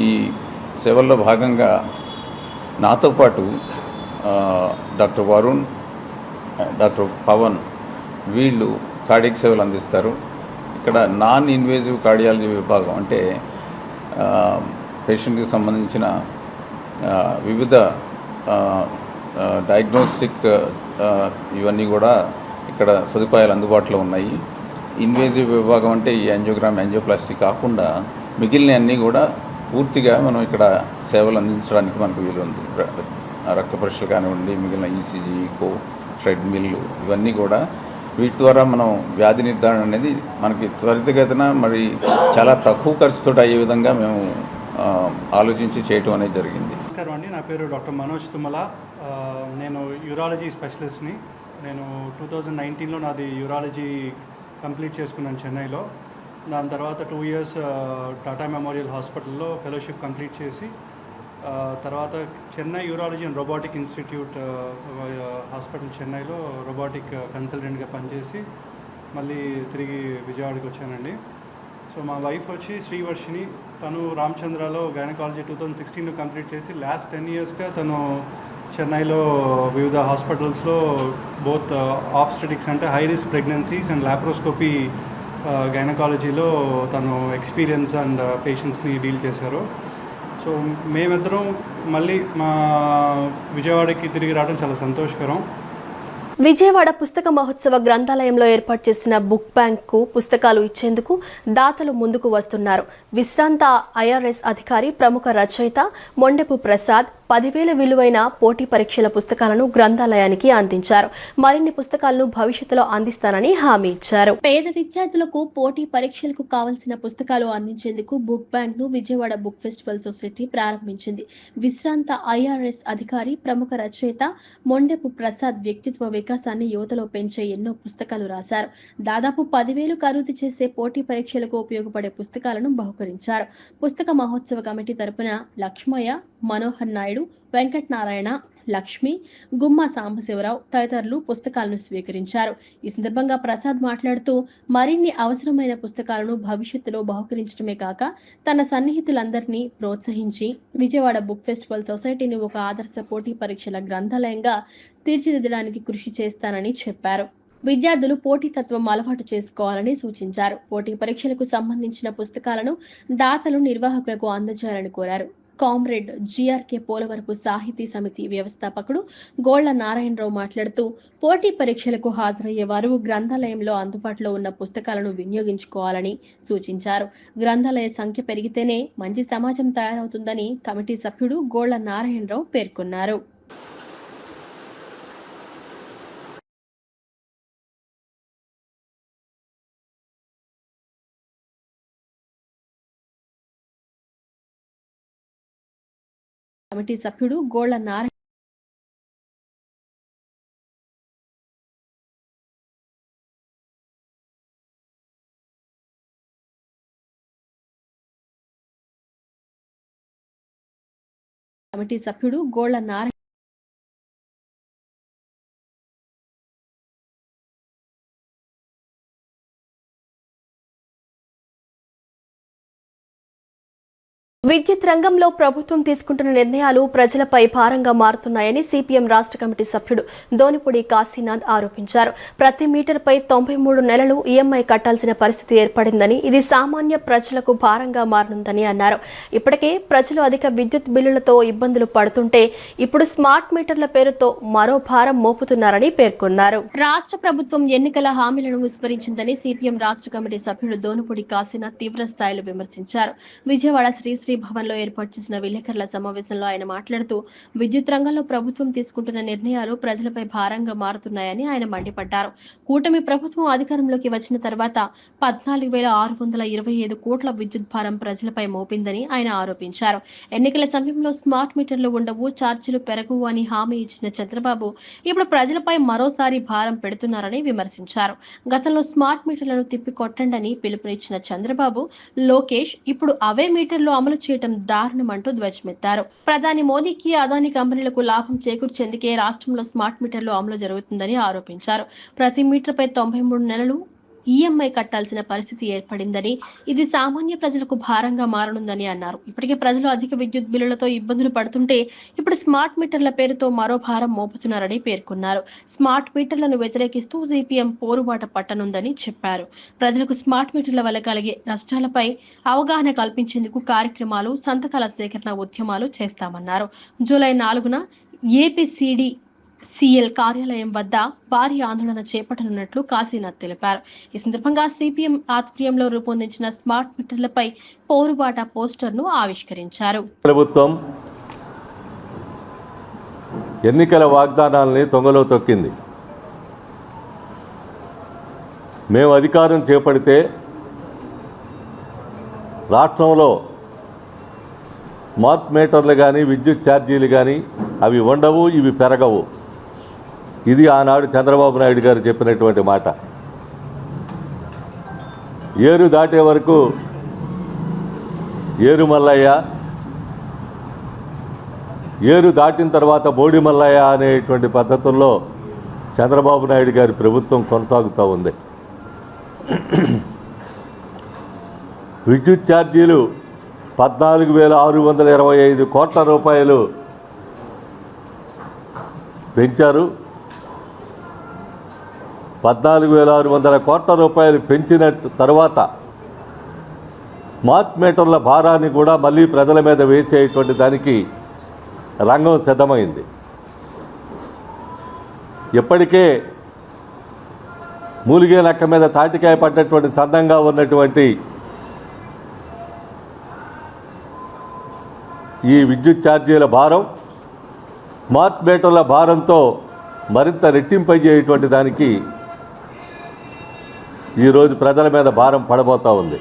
ఈ సేవల్లో భాగంగా నాతో పాటు డాక్టర్ వరుణ్, డాక్టర్ పవన్ వీళ్ళు కార్డియాక్ సేవలు అందిస్తారు. ఇక్కడ నాన్ ఇన్వేజివ్ కార్డియాలజీ విభాగం అంటే పేషెంట్కి సంబంధించిన వివిధ డయాగ్నోస్టిక్ ఇవన్నీ కూడా ఇక్కడ సదుపాయాలు అందుబాటులో ఉన్నాయి. ఇన్వేజివ్ విభాగం అంటే ఈ యాంజియోగ్రామ్, యాంజియోప్లాస్టీ కాకుండా మిగిలిన అన్నీ కూడా పూర్తిగా మనం ఇక్కడ సేవలు అందించడానికి మనకు వీలుంది. రక్త పరీక్షలు కానివ్వండి, మిగిలిన ఈసీజీ, ఈకో, ట్రెడ్మిల్ ఇవన్నీ కూడా వీటి ద్వారా మనం వ్యాధి నిర్ధారణ అనేది మనకి త్వరితగతిన మరి చాలా తక్కువ ఖర్చుతో అయ్యే విధంగా మేము ఆలోచించి చేయటం అనేది జరిగింది. నమస్కారం అండి, నా పేరు డాక్టర్ మనోజ్ తుమ్మల. నేను యూరాలజీ స్పెషలిస్ట్ని. నేను 2019లో నాది యూరాలజీ కంప్లీట్ చేసుకున్నాను చెన్నైలో. దాని తర్వాత 2 years టాటా మెమోరియల్ హాస్పిటల్లో ఫెలోషిప్ కంప్లీట్ చేసి తర్వాత Chennai urology and robotic institute hospital చెన్నైలో రోబోటిక్ కన్సల్టెంట్గా పనిచేసి మళ్ళీ తిరిగి విజయవాడకి వచ్చానండి. సో మా వైఫ్ వచ్చి శ్రీవర్షిని, తను రామచంద్రలో గైనకాలజీ 2016లో కంప్లీట్ చేసి లాస్ట్ 10 yearsగా తను చెన్నైలో వివిధ హాస్పిటల్స్లో బోత్ ఆబ్స్టెటిక్స్ అంటే high risk pregnancies and laparoscopy గైనకాలజీలో తను ఎక్స్పీరియన్స్ అండ్ పేషెంట్స్ని డీల్ చేశారు. సో మేమిద్దరం మళ్ళీ మా విజయవాడకి తిరిగి రావడం చాలా సంతోషకరం. విజయవాడ పుస్తక మహోత్సవ గ్రంథాలయంలో ఏర్పాటు చేసిన బుక్ బ్యాంకు పుస్తకాలు ఇచ్చేందుకు దాతలు ముందుకు వస్తున్నారు. విశ్రాంత ఐఆర్ఎస్ అధికారి, ప్రముఖ రచయిత మొండెపు ప్రసాద్ 10,000 విలువైన పోటీ పరీక్షల పుస్తకాలను గ్రంథాలయానికి అందించారు. మరిన్ని పుస్తకాలను భవిష్యత్తులో అందిస్తానని హామీ ఇచ్చారు. పేద విద్యార్థులకు పోటీ పరీక్షలకు కావలసిన పుస్తకాలు అందించేందుకు బుక్ బ్యాంక్ ను విజయవాడ బుక్ ఫెస్టివల్ సొసైటీ ప్రారంభించింది. విశ్రాంత ఐఆర్ఎస్ అధికారి, ప్రముఖ రచయిత మొండెపు ప్రసాద్ వ్యక్తిత్వ వికాసాన్ని యువతలో పెంచే ఎన్నో పుస్తకాలు రాశారు. దాదాపు 10,000 ఖరీదు చేసే పోటీ పరీక్షలకు ఉపయోగపడే పుస్తకాలను బహుకరించారు. పుస్తక మహోత్సవ కమిటీ తరపున లక్ష్మయ్య, మనోహర్ నాయుడు, వెంకటనారాయణ, లక్ష్మి, గుమ్మ సాంబశివరావు తదితరులు పుస్తకాలను స్వీకరించారు. ఈ సందర్భంగా ప్రసాద్ మాట్లాడుతూ మరిన్ని అవసరమైన పుస్తకాలను భవిష్యత్తులో బహుకరించడమే కాక తన సన్నిహితులందరినీ ప్రోత్సహించి విజయవాడ బుక్ ఫెస్టివల్ సొసైటీని ఒక ఆదర్శ పోటీ పరీక్షల గ్రంథాలయంగా తీర్చిదిద్దడానికి కృషి చేస్తానని చెప్పారు. విద్యార్థులు పోటీతత్వం అలవాటు చేసుకోవాలని సూచించారు. పోటీ పరీక్షలకు సంబంధించిన పుస్తకాలను దాతలు నిర్వాహకులకు అందజేయాలని కోరారు. కామ్రేడ్ జిఆర్కే పోలవరపు సాహితీ సమితి వ్యవస్థాపకుడు గోళ్ల నారాయణరావు మాట్లాడుతూ పోటీ పరీక్షలకు హాజరయ్యేవారు గ్రంథాలయంలో అందుబాటులో ఉన్న పుస్తకాలను వినియోగించుకోవాలని సూచించారు. గ్రంథాలయ సంఖ్య పెరిగితేనే మంచి సమాజం తయారవుతుందని కమిటీ సభ్యుడు గోళ్ల నారాయణరావు పేర్కొన్నారు. కమిటీ సభ్యుడు గోళ్ల నారాయణ కమిటీ సభ్యుడు గోళ్ల నారాయణ విద్యుత్ రంగంలో ప్రభుత్వం తీసుకుంటున్న నిర్ణయాలు ప్రజలపై భారంగా మారుతున్నాయని సిపిఎం రాష్ట్ర కమిటీ సభ్యుడు దోనిపూడి కాశీనాథ్ ఆరోపించారు. ప్రతి మీటర్పై 93 నెలలు ఈఎంఐ కట్టాల్సిన పరిస్థితి ఏర్పడిందని, ఇది సామాన్య ప్రజలకు భారంగా మారనుందని అన్నారు. ఇప్పటికే ప్రజలు అధిక విద్యుత్ బిల్లులతో ఇబ్బందులు పడుతుంటే ఇప్పుడు స్మార్ట్ మీటర్ల పేరుతో మరో భారం మోపుతున్నారని పేర్కొన్నారు. రాష్ట్ర ప్రభుత్వం ఎన్నికల హామీలను విస్మరించిందని సిపిఎం రాష్ట్ర కమిటీ సభ్యుడు దోనిపూడి కాశీనాథ్ తీవ్ర స్థాయిలో విమర్శించారు. విజయవాడ శ్రీ భవన్లో ఏర్పాటు చేసిన విలేకరుల సమావేశంలో ఆయన మాట్లాడుతూ విద్యుత్ రంగంలో ప్రభుత్వం తీసుకుంటున్న నిర్ణయాలు ప్రజలపై భారంగా మారుతున్నాయని ఆయన మండిపడ్డారు. కూటమి ప్రభుత్వం అధికారంలోకి వచ్చిన తర్వాత 14,625 కోట్ల విద్యుత్ భారం ప్రజలపై మోపిందని ఆయన ఆరోపించారు. ఎన్నికల సమయంలో స్మార్ట్ మీటర్లు ఉండవు, ఛార్జీలు పెరగవు అని హామీ ఇచ్చిన చంద్రబాబు ఇప్పుడు ప్రజలపై మరోసారి భారం పెడుతున్నారని విమర్శించారు. గతంలో స్మార్ట్ మీటర్లను తిప్పికొట్టండని పిలుపునిచ్చిన చంద్రబాబు, లోకేష్ ఇప్పుడు అవే మీటర్లు అమలు చేయడం దారుణమంటూ ధ్వజమెత్తారు. ప్రధాని మోదీకి అదాని కంపెనీలకు లాభం చేకూర్చేందుకే రాష్ట్రంలో స్మార్ట్ మీటర్లు అమలు జరుగుతుందని ఆరోపించారు. ప్రతి మీటర్పై 93 నెలలు ఈఎంఐ కట్టాల్సిన పరిస్థితి ఏర్పడిందని, ఇది సామాన్య ప్రజలకు భారంగా మారనుందని అన్నారు. ఇప్పటికే ప్రజలు అధిక విద్యుత్ బిల్లులతో ఇబ్బందులు పడుతుంటే ఇప్పుడు స్మార్ట్ మీటర్ల పేరుతో మరో భారం మోపుతున్నారని పేర్కొన్నారు. స్మార్ట్ మీటర్లను వ్యతిరేకిస్తూ సిపిఎం పోరుబాట పట్టనుందని చెప్పారు. ప్రజలకు స్మార్ట్ మీటర్ల వల్ల కలిగే నష్టాలపై అవగాహన కల్పించేందుకు కార్యక్రమాలు, సంతకాల సేకరణ ఉద్యమాలు చేస్తామన్నారు. జూలై 4న ఏపీసీడీసీఎల్ కార్యాలయం వద్ద భారీ ఆందోళన చేపట్టనున్నట్లు కాశీనాథ్ తెలిపారు. ఈ సందర్భంగా సిపిఎం ఆధ్వర్యంలో రూపొందించిన స్మార్ట్ మీటర్లపై పోరుబాట పోస్టర్ను ఆవిష్కరించారు. ప్రభుత్వం ఎన్నికల వాగ్దానాలని తొంగలో తొక్కింది. మేము అధికారం చేపడితే రాష్ట్రంలో స్మార్ట్ మీటర్లు కానీ విద్యుత్ ఛార్జీలు కానీ అవి ఉండవు, ఇవి పెరగవు. ఇది ఆనాడు చంద్రబాబు నాయుడు గారు చెప్పినటువంటి మాట. ఏరు దాటే వరకు ఏరు మల్లయ్య, ఏరు దాటిన తర్వాత బోడి మల్లయ్య అనేటువంటి పద్ధతుల్లో చంద్రబాబు నాయుడు గారి ప్రభుత్వం కొనసాగుతూ ఉంది. విద్యుత్ ఛార్జీలు 14,625 కోట్ల రూపాయలు పెంచారు. 14,600 కోట్ల రూపాయలు పెంచిన తర్వాత స్మార్ట్ మీటర్ల భారాన్ని కూడా మళ్ళీ ప్రజల మీద వేసేటువంటి దానికి రంగం సిద్ధమైంది. ఇప్పటికే మూలిగే లెక్క మీద తాటికాయ పడ్డటువంటి సందంగా ఉన్నటువంటి ఈ విద్యుత్ ఛార్జీల భారం స్మార్ట్ మీటర్ల భారంతో మరింత రెట్టింపయ్యేటువంటి దానికి ఈరోజు ప్రజల మీద భారం పడబోతా ఉంది.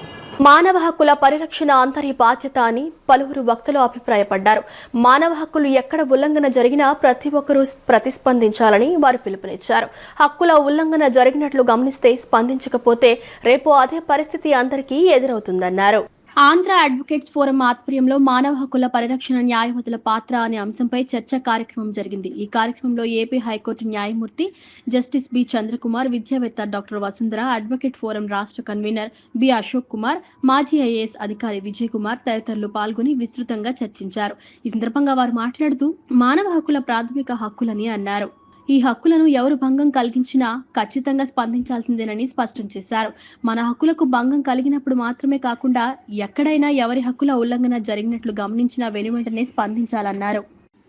మానవ హక్కుల పరిరక్షణ అంతరి బాధ్యత అని పలువురు వక్తలు అభిప్రాయపడ్డారు. మానవ హక్కులు ఎక్కడ ఉల్లంఘన జరిగినా ప్రతి ఒక్కరూ ప్రతిస్పందించాలని వారు పిలుపునిచ్చారు. హక్కుల ఉల్లంఘన జరిగినట్లు గమనిస్తే స్పందించకపోతే రేపు అదే పరిస్థితి అందరికీ ఎదురవుతుందన్నారు. ఆంధ్ర అడ్వకేట్స్ ఫోరం ఆధ్వర్యంలో మానవ హక్కుల పరిరక్షణ న్యాయవాదుల పాత్ర అనే అంశంపై చర్చా కార్యక్రమం జరిగింది. ఈ కార్యక్రమంలో ఏపీ హైకోర్టు న్యాయమూర్తి జస్టిస్ బి చంద్రకుమార్, విద్యావేత్త డాక్టర్ వసుంధర, అడ్వకేట్ ఫోరం రాష్ట్ర కన్వీనర్ బి అశోక్ కుమార్, మాజీ ఐఏఎస్ అధికారి విజయ్ కుమార్ తదితరులు పాల్గొని విస్తృతంగా చర్చించారు. ఈ సందర్భంగా వారు మాట్లాడుతూ మానవ హక్కుల ప్రాథమిక హక్కులని అన్నారు. ఈ హక్కులను ఎవరు భంగం కలిగించినా ఖచ్చితంగా స్పందించాల్సిందేనని స్పష్టం చేశారు. మన హక్కులకు భంగం కలిగినప్పుడు మాత్రమే కాకుండా ఎక్కడైనా ఎవరి హక్కుల ఉల్లంఘన జరిగినట్లు గమనించినా వెనువెంటనే స్పందించాలన్నారు.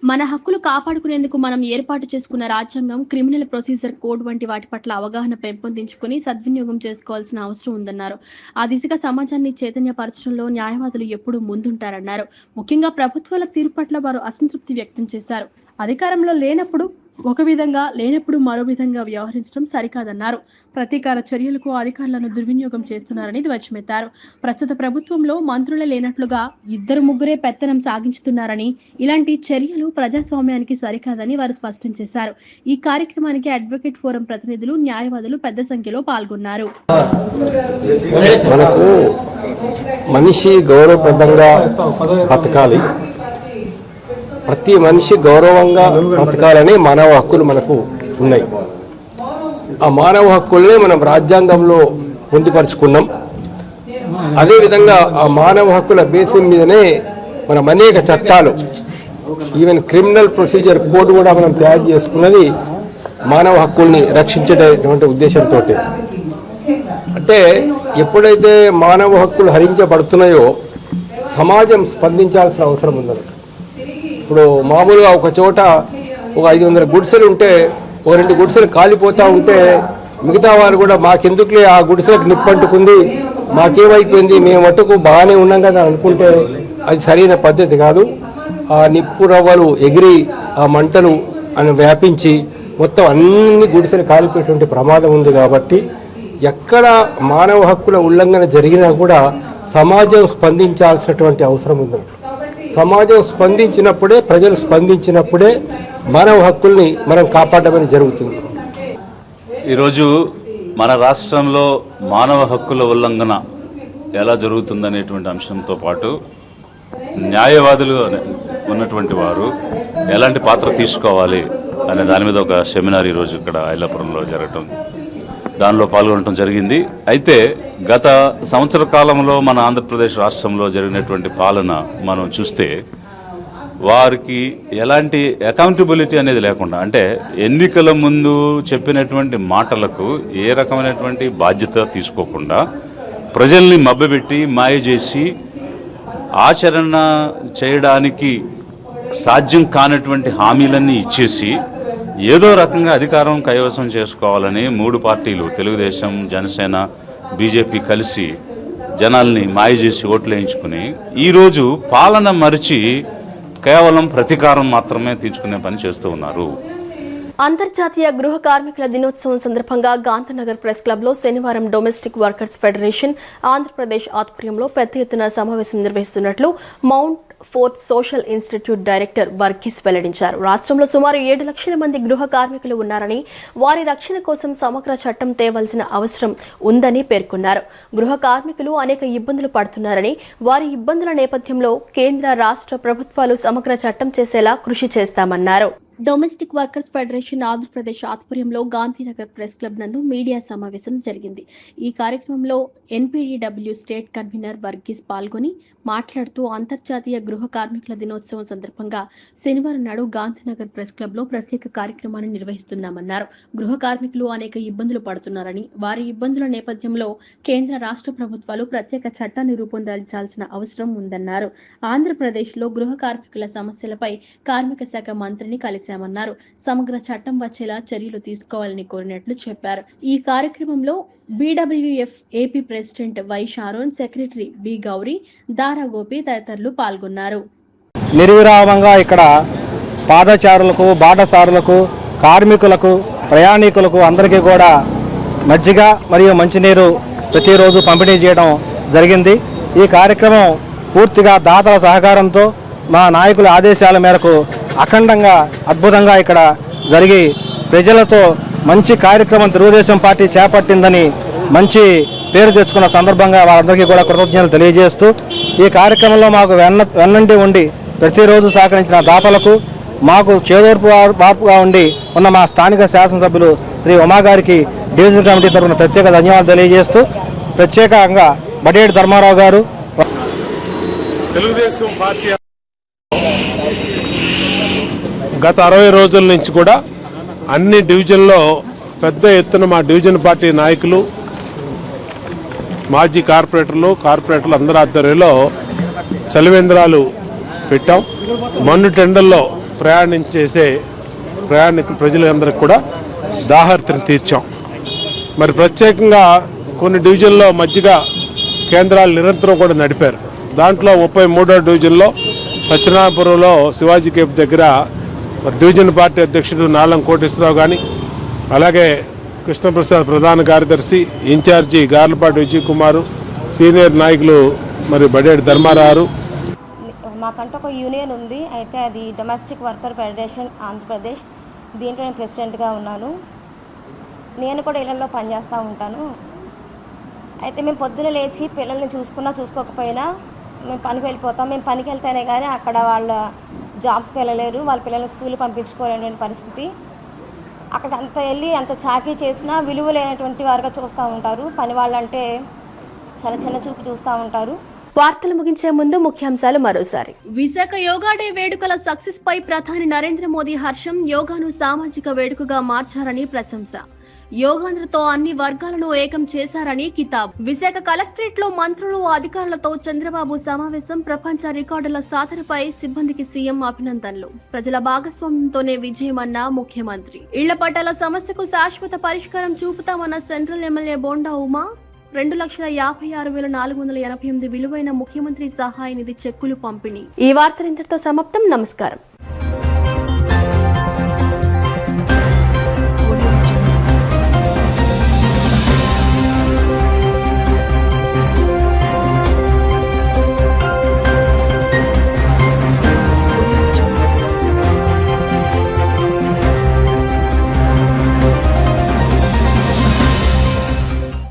మన హక్కులు కాపాడుకునేందుకు మనం ఏర్పాటు చేసుకున్న రాజ్యాంగం, క్రిమినల్ ప్రొసీజర్ కోడ్ వంటి వాటి పట్ల అవగాహన పెంపొందించుకుని సద్వినియోగం చేసుకోవాల్సిన అవసరం ఉందన్నారు. ఆ దిశగా సమాజాన్ని చైతన్యపరచడంలో న్యాయవాదులు ఎప్పుడూ ముందుంటారన్నారు. ముఖ్యంగా ప్రభుత్వాల తీరు పట్ల వారు అసంతృప్తి వ్యక్తం చేశారు. అధికారంలో లేనప్పుడు ఒక విధంగా, లేనప్పుడు మరో విధంగా వ్యవహరించడం సరికాదన్నారు. ప్రతీకార చర్యలకు అధికారులను దుర్వినియోగం చేస్తున్నారని ధ్వజమెత్తారు. ప్రస్తుత ప్రభుత్వంలో మంత్రులే లేనట్లుగా 2-3 పెత్తనం సాగించుతున్నారని, ఇలాంటి చర్యలు ప్రజాస్వామ్యానికి సరికాదని వారు స్పష్టం చేశారు. ఈ కార్యక్రమానికి అడ్వకేట్ ఫోరం ప్రతినిధులు, న్యాయవాదులు పెద్ద సంఖ్యలో పాల్గొన్నారు. మనకు మనిషి గౌరవప్రదంగా బతకాలి, ప్రతి మనిషి గౌరవంగా బ్రతకాలని మానవ హక్కులు మనకు ఉన్నాయి. ఆ మానవ హక్కుల్ని మనం రాజ్యాంగంలో పొందుపరుచుకున్నాం. అదేవిధంగా ఆ మానవ హక్కుల బేసిస్ మీదనే మనం అనేక చట్టాలు, ఈవెన్ క్రిమినల్ ప్రొసీజర్ కోడ్ కూడా మనం తయారు చేసుకున్నది మానవ హక్కుల్ని రక్షించేటటువంటి ఉద్దేశంతో. అంటే ఎప్పుడైతే మానవ హక్కులు హరించబడుతున్నాయో సమాజం స్పందించాల్సిన అవసరం ఉందన్నమాట. ఇప్పుడు మామూలుగా ఒక చోట ఒక 500 గుడిసెలు ఉంటే, ఒక 2 గుడిసెలు కాలిపోతూ ఉంటే మిగతా వారు కూడా మాకెందుకులే ఆ గుడిసెలకు నిప్పంటుకుంది, మాకేమైపోయింది, మేము మట్టుకు బాగానే ఉన్నాం కదా అనుకుంటే అది సరైన పద్ధతి కాదు. ఆ నిప్పు రవ్వలు ఎగిరి ఆ మంటలు అని వ్యాపించి మొత్తం అన్ని గుడిసెలు కాలిపోయేటువంటి ప్రమాదం ఉంది. కాబట్టి ఎక్కడ మానవ హక్కుల ఉల్లంఘన జరిగినా కూడా సమాజం స్పందించాల్సినటువంటి అవసరం ఉంది. సమాజం స్పందించినప్పుడే, ప్రజలు స్పందించినప్పుడే మానవ హక్కుల్ని మనం కాపాడమని జరుగుతుంది. ఈరోజు మన రాష్ట్రంలో మానవ హక్కుల ఉల్లంఘన ఎలా జరుగుతుందనేటువంటి అంశంతో పాటు న్యాయవాదులు ఉన్నటువంటి వారు ఎలాంటి పాత్ర తీసుకోవాలి అనే దాని మీద ఒక సెమినార్ ఈరోజు ఇక్కడ ఐలాపురంలో జరగటం, దానిలో పాల్గొనడం జరిగింది. అయితే గత సంవత్సర కాలంలో మన ఆంధ్రప్రదేశ్ రాష్ట్రంలో జరిగినటువంటి పాలన మనం చూస్తే వారికి ఎలాంటి అకౌంటబిలిటీ అనేది లేకుండా, అంటే ఎన్నికల ముందు చెప్పినటువంటి మాటలకు ఏ రకమైనటువంటి బాధ్యత తీసుకోకుండా ప్రజల్ని మభ్యపెట్టి మాయ చేసి ఆచరణ చేయడానికి సాధ్యం కానటువంటి హామీలన్నీ ఇచ్చేసి ఏదో రకంగా అధికారం కైవసం చేసుకోవాలని 3 పార్టీలు, తెలుగుదేశం, జనసేన, బీజేపీ కలిసి జనాల్ని మాయ చేసి ఓట్లు వేయించుకుని ఈరోజు పాలన మరిచి కేవలం ప్రతీకారం మాత్రమే తీర్చుకునే పని చేస్తూ ఉన్నారు. అంతర్జాతీయ గృహ కార్మికుల దినోత్సవం సందర్భంగా గాంధీనగర్ ప్రెస్ క్లబ్లో శనివారం డొమెస్టిక్ వర్కర్స్ ఫెడరేషన్ ఆంధ్రప్రదేశ్ ఆధ్వర్యంలో పెద్ద ఎత్తున సమావేశం నిర్వహిస్తున్నట్లు Montfort social institute director Varghese వెల్లడించారు. రాష్ట్రంలో సుమారు 7 లక్షల మంది గృహ కార్మికులు ఉన్నారని, వారి రక్షణ కోసం సమగ్ర చట్టం తేవాల్సిన అవసరం ఉందని పేర్కొన్నారు. గృహ కార్మికులు అనేక ఇబ్బందులు పడుతున్నారని, వారి ఇబ్బందుల నేపథ్యంలో కేంద్ర, రాష్ట్ర ప్రభుత్వాలు సమగ్ర చట్టం చేసేలా కృషి చేస్తామన్నారు. డొమెస్టిక్ వర్కర్స్ ఫెడరేషన్ ఆంధ్రప్రదేశ్ ఆధ్వర్యంలో గాంధీనగర్ ప్రెస్ క్లబ్ నందు మీడియా సమావేశం జరిగింది. ఈ కార్యక్రమంలో ఎన్పీడీడబ్ల్యూ స్టేట్ కన్వీనర్ వర్గీస్ పాల్గొని మాట్లాడుతూ అంతర్జాతీయ గృహ కార్మికుల దినోత్సవం సందర్భంగా శనివారం నాడు గాంధీనగర్ ప్రెస్ క్లబ్లో ప్రత్యేక కార్యక్రమాన్ని నిర్వహిస్తున్నామన్నారు. గృహ కార్మికులు అనేక ఇబ్బందులు పడుతున్నారని, వారి ఇబ్బందుల నేపథ్యంలో కేంద్ర, రాష్ట్ర ప్రభుత్వాలు ప్రత్యేక చట్టాన్ని రూపొందించాల్సిన అవసరం ఉందన్నారు. ఆంధ్రప్రదేశ్లో గృహ కార్మికుల సమస్యలపై కార్మిక శాఖ మంత్రిని కలిశామన్నారు. సమగ్ర చట్టం వచ్చేలా చర్యలు తీసుకోవాలని కోరినట్లు చెప్పారు. ఈ కార్యక్రమంలో BWF AP president Y Sharon, secretary B Gowri, Dara Gopi తదితరులు పాల్గొన్నారు. నిర్విరామంగా ఇక్కడ పాదచారులకు, బాటసారులకు, కార్మికులకు, ప్రయాణికులకు అందరికీ కూడా మజ్జిగ మరియు మంచినీరు ప్రతిరోజు పంపిణీ చేయడం జరిగింది. ఈ కార్యక్రమం పూర్తిగా దాతల సహకారంతో, మా నాయకుల ఆదేశాల మేరకు అఖండంగా, అద్భుతంగా ఇక్కడ జరిగి ప్రజలతో మంచి కార్యక్రమం తెలుగుదేశం పార్టీ చేపట్టిందని మంచి పేరు తెచ్చుకున్న సందర్భంగా వాళ్ళందరికీ కూడా కృతజ్ఞతలు తెలియజేస్తూ ఈ కార్యక్రమంలో మాకు వెన్నంటి ఉండి ప్రతిరోజు సహకరించిన దాతలకు, మాకు చేదోర్పు వార్పుగా ఉండి ఉన్న మా స్థానిక శాసనసభ్యులు శ్రీ ఉమా గారికి డివిజన్ కమిటీ తరఫున ప్రత్యేక ధన్యవాదాలు తెలియజేస్తూ, ప్రత్యేకంగా బడేటి ధర్మారావు గారు తెలుగుదేశం పార్టీ గత 60 రోజుల నుంచి కూడా అన్ని డివిజన్లో పెద్ద ఎత్తున మా డివిజన్ పార్టీ నాయకులు, మాజీ కార్పొరేటర్లు అందరి ఆధ్వర్యంలో చలివేంద్రాలు పెట్టాం. మన్ను టెండల్లో ప్రయాణికుల ప్రజలందరికీ కూడా దాహార్తిని తీర్చాం. మరి ప్రత్యేకంగా కొన్ని డివిజన్లో మజ్జిగ కేంద్రాలు నిరంతరం కూడా నడిపారు. దాంట్లో 33వ డివిజన్లో సత్యనారాయణపురంలో శివాజీ కేఫ్ దగ్గర డివిజన్ పార్టీ అధ్యక్షుడు నాలం కోటేశ్వరరావు కానీ, అలాగే కృష్ణప్రసాద్ ప్రధాన కార్యదర్శి, ఇన్ఛార్జి గార్లపాటి విజయ్ కుమారు, సీనియర్ నాయకులు మరి బడేటి ధర్మారావు. మాకంటూ ఒక యూనియన్ ఉంది, అయితే అది డొమెస్టిక్ వర్కర్ ఫెడరేషన్ ఆంధ్రప్రదేశ్. దీంట్లో నేను ప్రెసిడెంట్గా ఉన్నాను. నేను కూడా ఇళ్లలో పనిచేస్తూ ఉంటాను. అయితే మేము పొద్దున లేచి పిల్లల్ని చూసుకోకపోయినా మేము పనికి వెళ్ళిపోతాం. మేము పనికి వెళ్తేనే కానీ అక్కడ వాళ్ళ జాబ్స్కి వెళ్ళలేరు, వాళ్ళ పిల్లల్ని స్కూల్ పంపించుకోలేని పరిస్థితి. అక్కడ అంత చాకరీ చేసినా విలువ లేనటువంటి వారుగా చూస్తూ ఉంటారు. పని వాళ్ళంటే చాలా చిన్న చూపు చూస్తూ ఉంటారు. వార్తలు ముగించే ముందు ముఖ్యాంశాలు మరోసారి. విశాఖ యోగా డే వేడుకల సక్సెస్ పై ప్రధాని నరేంద్ర మోదీ హర్షం. యోగాను సామాజిక వేడుకగా మార్చారని ప్రశంస. యోగాంధ్రతో అన్ని వర్గాలను ఏకం చేశారని కితాబ్. విశాఖ కలెక్టరేట్ లో మంత్రులు, అధికారులతో చంద్రబాబు సమావేశం. ప్రపంచ రికార్డుల సాధనపై సిబ్బందికి సీఎం అభినందనలు. ప్రజల భాగస్వామ్యంతోనే విజయమన్న ముఖ్యమంత్రి. ఇళ్ల పట్టాల సమస్యకు శాశ్వత పరిష్కారం చూపుతామన్న సెంట్రల్ ఎమ్మెల్యే బోండా ఉమా. 2,56,488 విలువైన ముఖ్యమంత్రి సహాయ నిధి చెక్కులు పంపిణీ. ఈ వార్తలు ఇంతటితో సమాప్తం. నమస్కారం.